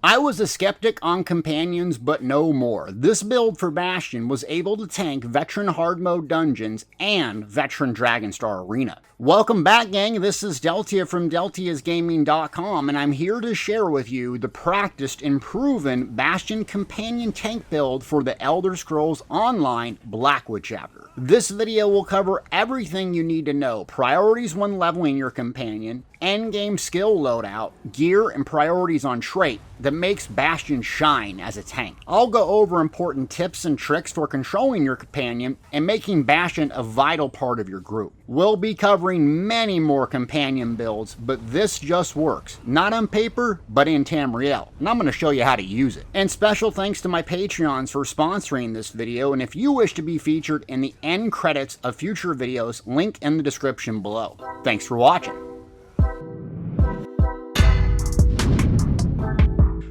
I was a skeptic on companions, but no more. This build for Bastion was able to tank veteran hard mode dungeons and veteran Dragonstar Arena. Welcome back, gang. This is Deltia from Deltiasgaming.com, and I'm here to share with you the practiced and proven Bastion companion tank build for the Elder Scrolls Online Blackwood chapter. This video will cover everything you need to know: priorities when leveling your companion, endgame skill loadout, gear, and priorities on trait that makes Bastion shine as a tank. I'll go over important tips and tricks for controlling your companion and making Bastion a vital part of your group. We'll be covering many more companion builds, but this just works. Not on paper, but in Tamriel. And I'm going to show you how to use it. And special thanks to my Patreons for sponsoring this video, and if you wish to be featured in the end credits of future videos, link in the description below. Thanks for watching.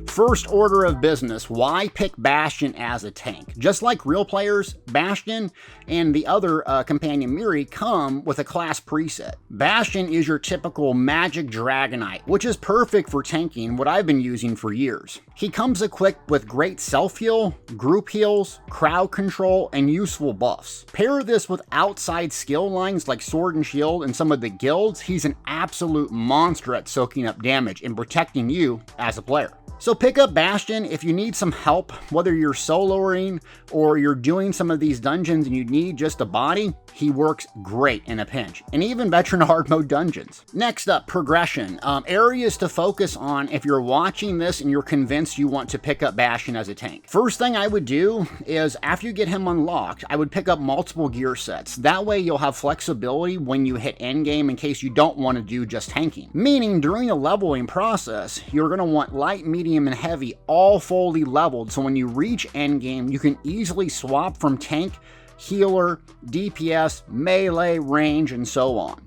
First order of business, why pick Bastion as a tank? Just like real players, Bastion and the other companion Miri come with a class preset. Bastion is your typical magic dragonite, which is perfect for tanking, what I've been using for years. He comes equipped with great self-heal, group heals, crowd control, and useful buffs. Pair this with outside skill lines like Sword and Shield and some of the guilds, he's an absolute monster at soaking up damage and protecting you as a player. So pick up Bastion if you need some help, whether you're soloing or you're doing some of these dungeons and you need just a body. He works great in a pinch, and even veteran hard mode dungeons. Next up, progression. Areas to focus on if you're watching this and you're convinced you want to pick up Bastion as a tank. First thing I would do is, after you get him unlocked, I would pick up multiple gear sets. That way you'll have flexibility when you hit endgame in case you don't want to do just tanking. Meaning, during the leveling process, you're going to want light, medium, and heavy all fully leveled, so when you reach endgame, you can easily swap from tank, healer, DPS, melee, range, and so on.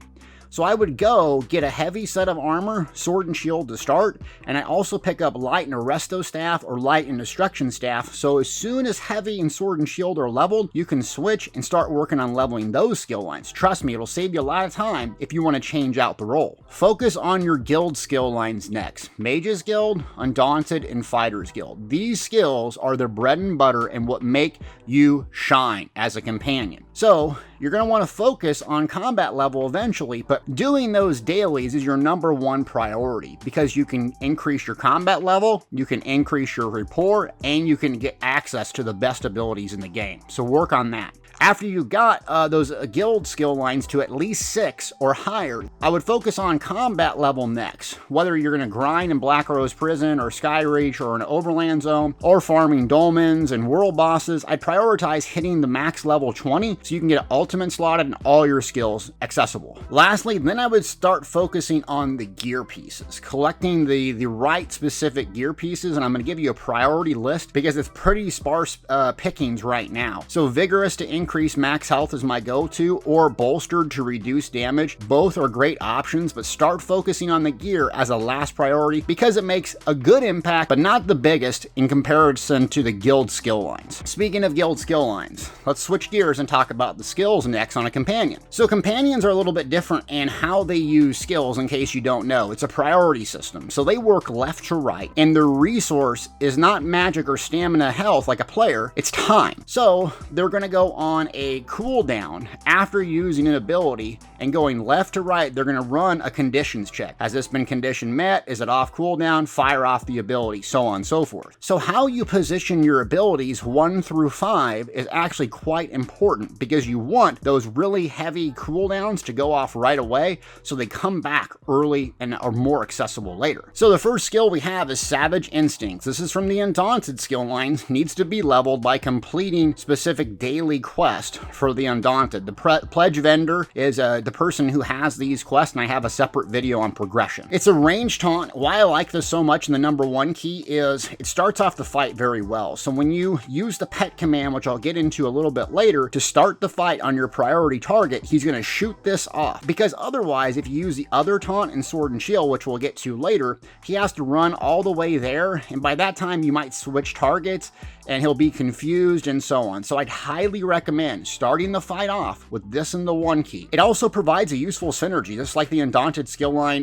So I would go get a heavy set of armor, sword and shield to start, and I also pick up light and arresto staff or light and destruction staff, so as soon as heavy and sword and shield are leveled, you can switch and start working on leveling those skill lines. Trust me, it'll save you a lot of time if you want to change out the role. Focus on your guild skill lines next. Mages Guild, Undaunted, and Fighters Guild. These skills are the bread and butter and what make you shine as a companion. So you're going to want to focus on combat level eventually, but doing those dailies is your #1 priority because you can increase your combat level, you can increase your rapport, and you can get access to the best abilities in the game. So work on that. After you got those guild skill lines to at least 6 or higher, I would focus on combat level next. Whether you're going to grind in Black Rose Prison or Skyreach or an Overland Zone or farming dolmens and world bosses, I'd prioritize hitting the max level 20 so you can get ultimate slotted and all your skills accessible. Lastly, then I would start focusing on the gear pieces, collecting the right specific gear pieces, and I'm going to give you a priority list because it's pretty sparse pickings right now. So Vigorous to increase max health is my go-to, or Bolstered to reduce damage. Both are great options, but start focusing on the gear as a last priority because it makes a good impact, but not the biggest in comparison to the guild skill lines. Speaking of guild skill lines, let's switch gears and talk about the skills next on a companion. So companions are a little bit different in how they use skills, in case you don't know. It's a priority system, so they work left to right, and their resource is not magic or stamina health like a player, it's time. So they're going to go on a cooldown after using an ability, and going left to right, they're going to run a conditions check. Has this been condition met? Is it off cooldown? Fire off the ability, so on and so forth. So how you position your abilities 1 through 5 is actually quite important because you want those really heavy cooldowns to go off right away so they come back early and are more accessible later. So the first skill we have is Savage Instincts. This is from the Undaunted skill lines, needs to be leveled by completing specific daily quest for the Undaunted. The pledge vendor is the person who has these quests, and I have a separate video on progression. It's a range taunt. Why I like this so much, and the #1 key is it starts off the fight very well. So when you use the pet command, which I'll get into a little bit later, to start the fight on your priority target, he's going to shoot this off, because otherwise if you use the other taunt in Sword and Shield, which we'll get to later, he has to run all the way there, and by that time you might switch targets and he'll be confused and so on. So I'd highly recommend starting the fight off with this in the 1 key. It also provides a useful synergy, just like the Undaunted skill line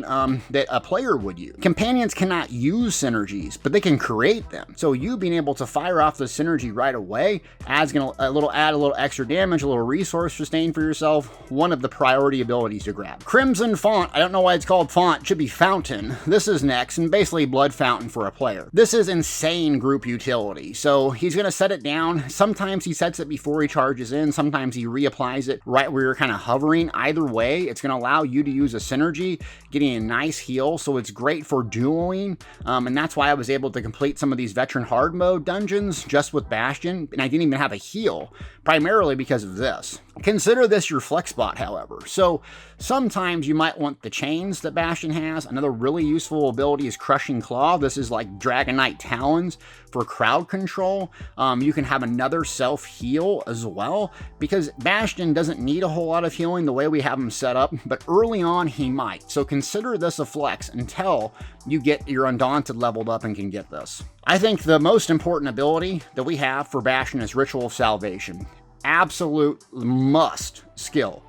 that a player would use. Companions cannot use synergies, but they can create them. So you being able to fire off the synergy right away add a little extra damage, a little resource sustain for yourself. One of the priority abilities to grab. Crimson Font, I don't know why it's called Font, it should be Fountain. This is next, and basically Blood Fountain for a player. This is insane group utility. So he's going to set it down. Sometimes he sets it before he charges in, sometimes he reapplies it right where you're kind of hovering. Either way, it's going to allow you to use a synergy, getting a nice heal. So it's great for dueling, and that's why I was able to complete some of these veteran hard mode dungeons just with Bastion, and I didn't even have a heal, primarily because of this. Consider this your flex spot, however. So sometimes you might want the chains that Bastion has. Another really useful ability is Crushing Claw. This is like Dragonite Talons for crowd control. You can have another self-heal as well, because Bastion doesn't need a whole lot of healing the way we have him set up, but early on he might. So consider this a flex until you get your Undaunted leveled up and can get this. I think the most important ability that we have for Bastion is Ritual of Salvation. Absolute must skill.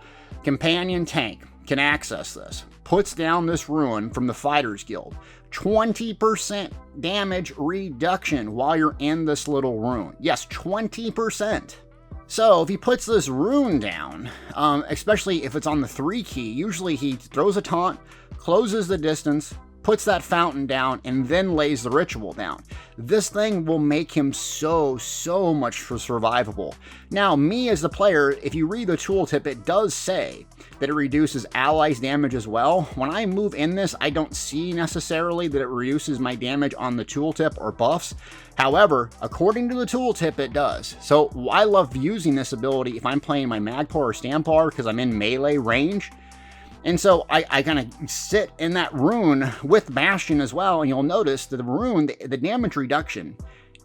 Companion tank can access this. Puts down this rune from the Fighters Guild. 20% damage reduction while you're in this little rune. Yes, 20%. So if he puts this rune down, especially if it's on the 3 key, usually he throws a taunt, closes the distance, puts that fountain down, and then lays the ritual down. This thing will make him so much for survivable. Now, me as the player, if you read the tooltip, it does say that it reduces allies' damage as well. When I move in this, I don't see necessarily that it reduces my damage on the tooltip or buffs. However, according to the tooltip, it does. So I love using this ability if I'm playing my Magpar or Stampar because I'm in melee range. And so I kind of sit in that rune with Bastion as well, and you'll notice that the rune, the damage reduction,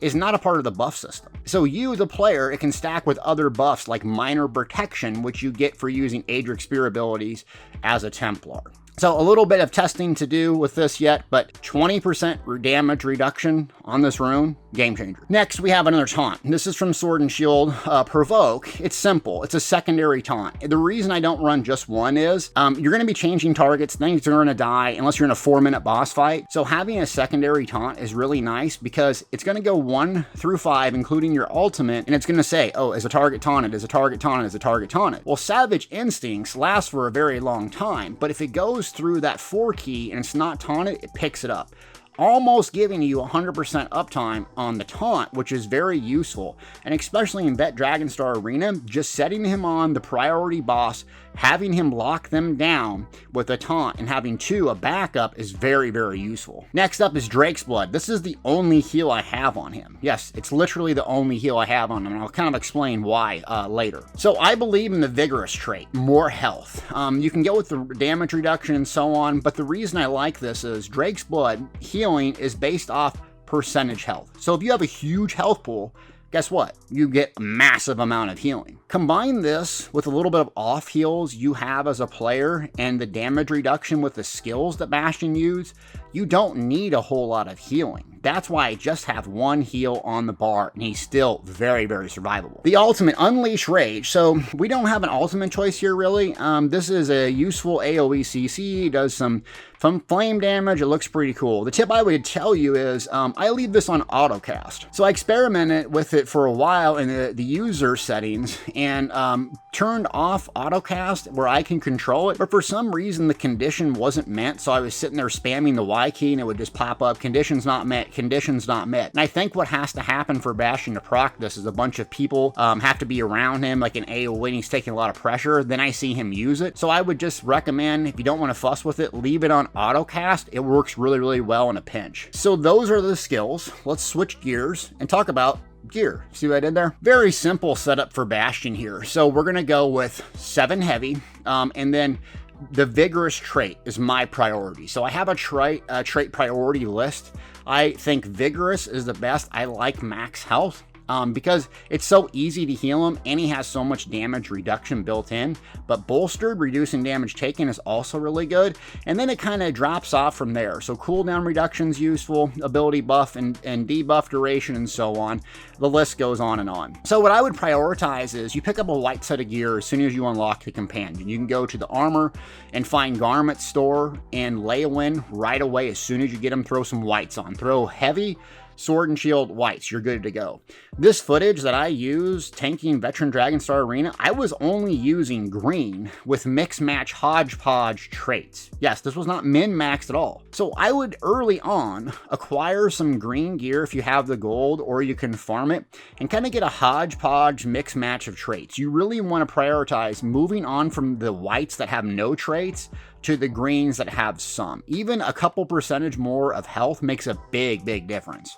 is not a part of the buff system. So you, the player, it can stack with other buffs like Minor Protection, which you get for using Adric Spear abilities as a Templar. So a little bit of testing to do with this yet, but 20% damage reduction on this rune, game changer. Next, we have another taunt. This is from Sword and Shield, Provoke. It's simple. It's a secondary taunt. The reason I don't run just one is you're going to be changing targets, things are going to die unless you're in a 4-minute boss fight. So having a secondary taunt is really nice because it's going to go 1 through 5, including your ultimate, and it's going to say, oh, is a target taunted, is a target taunted, is a target taunted. Well, Savage Instincts lasts for a very long time, but if it goes through that 4 key and it's not taunted, it picks it up, almost giving you 100% uptime on the taunt, which is very useful. And especially in Bet Dragonstar Arena, just setting him on the priority boss, having him lock them down with a taunt and having a backup is very useful. Next up is Drake's Blood. This is the only heal I have on him. Yes, it's literally the only heal I have on him, and I'll kind of explain why later. So I believe in the Vigorous trait, more health. You can go with the damage reduction and so on, but the reason I like this is Drake's Blood healing is based off percentage health. So if you have a huge health pool, guess what? You get a massive amount of healing. Combine this with a little bit of off heals you have as a player and the damage reduction with the skills that Bastion use, you don't need a whole lot of healing. That's why I just have 1 heal on the bar, and he's still very survivable. The ultimate, Unleash Rage. So we don't have an ultimate choice here, really. This is a useful AoE CC, does some flame damage. It looks pretty cool. The tip I would tell you is I leave this on autocast. So I experimented with it for a while in the user settings and turned off autocast where I can control it, but for some reason the condition wasn't met, so I was sitting there spamming the Y key and it would just pop up, conditions not met, conditions not met. And I think what has to happen for Bastion to proc this is a bunch of people have to be around him, like an AoE, and he's taking a lot of pressure, then I see him use it. So I would just recommend, if you don't want to fuss with it, leave it on autocast. It works really well in a pinch. So those are the skills. Let's switch gears and talk about gear. See what I did there? Very simple setup for Bastion here. So we're gonna go with 7 heavy, and then the Vigorous trait is my priority. So I have a trait priority list. I think Vigorous is the best. I like max health. because it's so easy to heal him and he has so much damage reduction built in. But bolstered, reducing damage taken, is also really good. And then it kind of drops off from there. So cooldown reduction is useful, ability buff and debuff duration, and so on. The list goes on and on. So what I would prioritize is you pick up a white set of gear as soon as you unlock the companion. You can go to the armor and find garment store and Leo in right away as soon as you get them. Throw some whites on. Throw heavy sword and shield whites, you're good to go. This footage that I use tanking Veteran Dragonstar Arena, I was only using green with mix match hodgepodge traits. Yes, this was not min-maxed at all. So I would early on acquire some green gear if you have the gold, or you can farm it and kind of get a hodgepodge mix match of traits. You really want to prioritize moving on from the whites that have no traits to the greens that have some. Even a couple percentage more of health makes a big difference.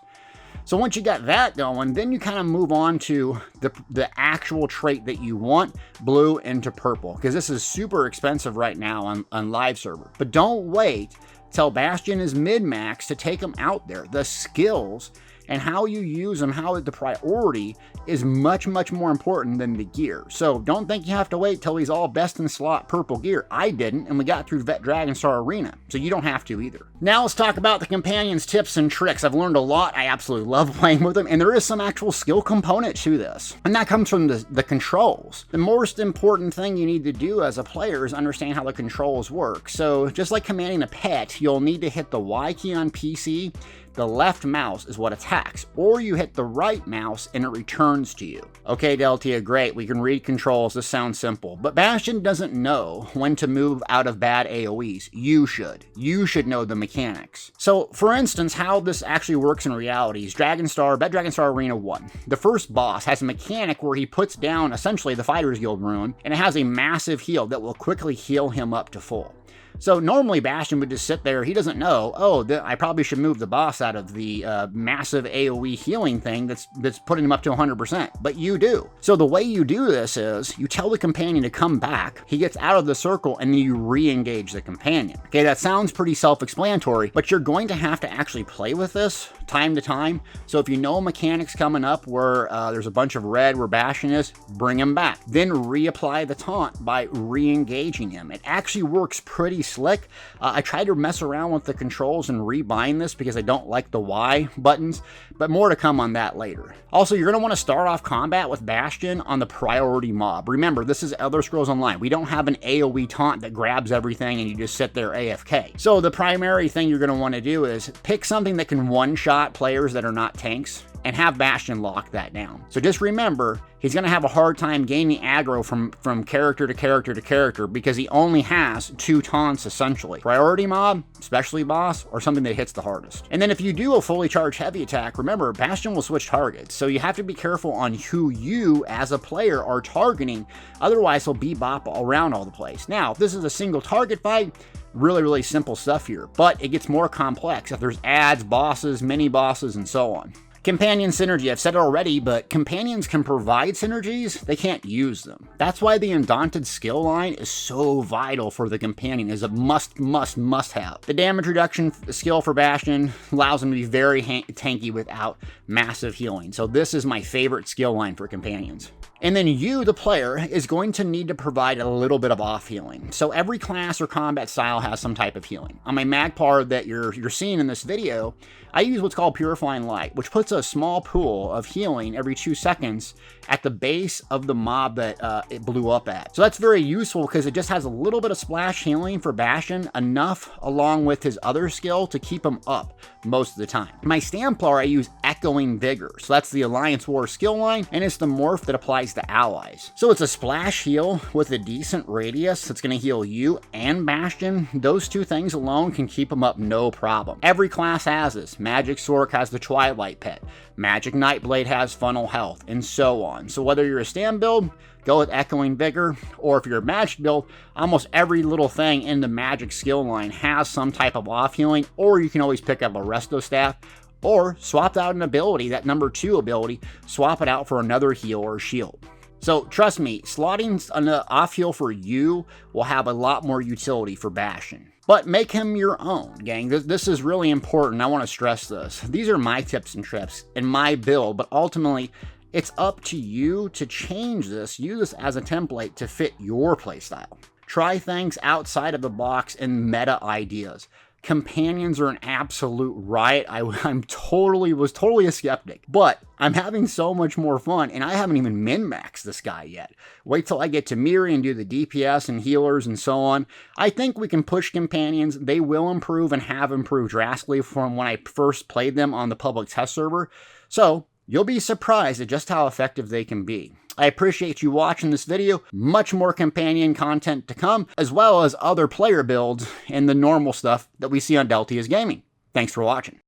So once you got that going, then you kind of move on to the actual trait that you want, blue into purple, because this is super expensive right now on live server. But don't wait till Bastion is mid-max to take them out there. The skills and how you use them, how the priority is much more important than the gear. So don't think you have to wait till he's all best in slot purple gear. I didn't, and we got through Vet Dragonstar Arena, so you don't have to either. Now let's talk about the companions' tips and tricks. I've learned a lot. I absolutely love playing with them, and there is some actual skill component to this, and that comes from the controls. The most important thing you need to do as a player is understand how the controls work. So just like commanding a pet, you'll need to hit the Y key on PC. The left mouse is what attacks, or you hit the right mouse and it returns to you. Okay, Deltia, great, we can read controls, this sounds simple, but Bastion doesn't know when to move out of bad AoEs. You should. You should know the mechanics. So, for instance, how this actually works in reality is Bet Dragonstar Arena 1. The first boss has a mechanic where he puts down essentially the Fighters Guild rune, and it has a massive heal that will quickly heal him up to full. So normally Bastion would just sit there, he doesn't know, oh, I probably should move the boss out of the massive AoE healing thing that's putting him up to 100%, but you do. So the way you do this is, you tell the companion to come back, he gets out of the circle, and then you re-engage the companion. Okay, that sounds pretty self-explanatory, but you're going to have to actually play with this time to time. So if you know mechanics coming up where there's a bunch of red where Bastion is, bring him back. Then reapply the taunt by re-engaging him. It actually works pretty slick. I tried to mess around with the controls and rebind this because I don't like the Y buttons, but more to come on that later. Also, you're going to want to start off combat with Bastion on the priority mob. Remember, this is Elder Scrolls Online. We don't have an AoE taunt that grabs everything and you just sit there AFK. So the primary thing you're going to want to do is pick something that can one-shot players that are not tanks and have Bastion lock that down. So just remember, he's going to have a hard time gaining aggro from character to character to character because he only has 2 taunts essentially. Priority mob, specialty boss, or something that hits the hardest. And then if you do a fully charged heavy attack, remember, Bastion will switch targets. So you have to be careful on who you as a player are targeting, otherwise he'll bebop around all the place. Now, if this is a single target fight, really simple stuff here, but it gets more complex if there's adds, bosses, mini bosses, and so on. Companion synergy, I've said it already, but companions can provide synergies, they can't use them. That's why the Undaunted skill line is so vital for the companion, is a must have. The damage reduction skill for Bastion allows him to be very tanky without massive healing, so this is my favorite skill line for companions. And then you, the player, is going to need to provide a little bit of off healing. So every class or combat style has some type of healing. On my Magpar that you're seeing in this video, I use what's called Purifying Light, which puts a small pool of healing every 2 seconds at the base of the mob that it blew up at. So that's very useful because it just has a little bit of splash healing for Bastion, enough along with his other skill to keep him up most of the time. My Stamplar, I use Echoing Vigor. So that's the Alliance War skill line, and it's the morph that applies to allies. So it's a splash heal with a decent radius that's going to heal you and Bastion. Those 2 things alone can keep him up no problem. Every class has this. Magic Sork has the Twilight Pet. Magic Nightblade has Funnel Health, and so on. So whether you're a stand build, go with Echoing Vigor, or if you're a magic build, almost every little thing in the magic skill line has some type of off healing, or you can always pick up a Resto Staff, or swap out an ability, that number 2 ability, swap it out for another heal or shield. So trust me, slotting an off heal for you will have a lot more utility for Bastion. But make him your own, gang. This is really important. I want to stress this. These are my tips and tricks and my build, but ultimately, It's up to you to change this, use this as a template to fit your playstyle. Try things outside of the box and meta ideas. Companions are an absolute riot. I was totally a skeptic, but I'm having so much more fun, and I haven't even min-maxed this guy yet. Wait till I get to Miri and do the DPS and healers and so on. I think we can push companions. They will improve and have improved drastically from when I first played them on the public test server. So you'll be surprised at just how effective they can be. I appreciate you watching this video. Much more companion content to come, as well as other player builds and the normal stuff that we see on Deltiasgaming. Thanks for watching.